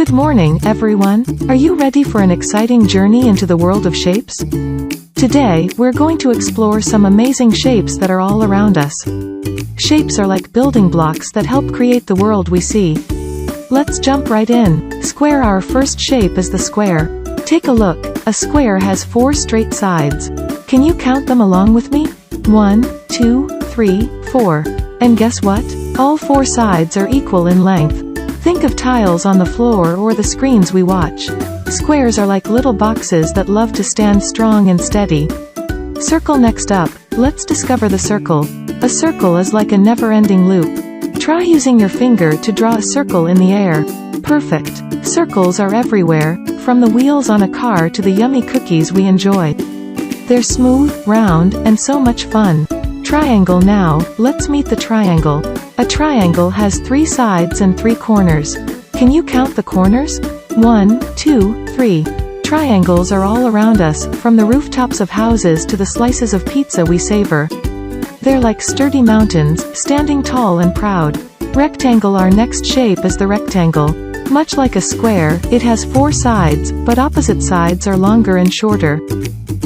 Good morning, everyone. Are you ready for an exciting journey into the world of shapes? Today, we're going to explore some amazing shapes that are all around us. Shapes are like building blocks that help create the world we see. Let's jump right in. Square. Our first shape is the square. Take a look. A square has 4 straight sides. Can you count them along with me? 1, 2, 3, 4. And guess what? All 4 sides are equal in length. Think of tiles on the floor or the screens we watch. Squares are like little boxes that love to stand strong and steady. Circle. Next up, let's discover the circle. A circle is like a never-ending loop. Try using your finger to draw a circle in the air. Perfect. Circles are everywhere, from the wheels on a car to the yummy cookies we enjoy. They're smooth, round, and so much fun. Triangle. Now, let's meet the triangle. A triangle has 3 sides and 3 corners. Can you count the corners? 1, 2, 3. Triangles are all around us, from the rooftops of houses to the slices of pizza we savor. They're like sturdy mountains, standing tall and proud. Rectangle. Our next shape is the rectangle. Much like a square, it has 4 sides, but opposite sides are longer and shorter.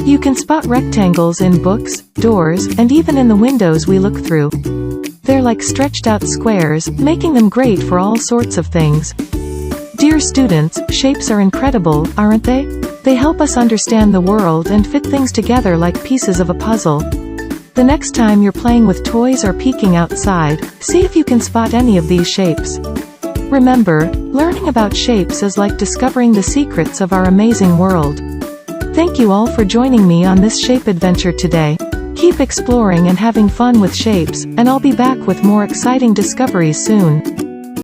You can spot rectangles in books, doors, and even in the windows we look through. They're like stretched out squares, making them great for all sorts of things. Dear students, shapes are incredible, aren't they? They help us understand the world and fit things together like pieces of a puzzle. The next time you're playing with toys or peeking outside, see if you can spot any of these shapes. Remember, learning about shapes is like discovering the secrets of our amazing world. Thank you all for joining me on this shape adventure today. Keep exploring and having fun with shapes, and I'll be back with more exciting discoveries soon.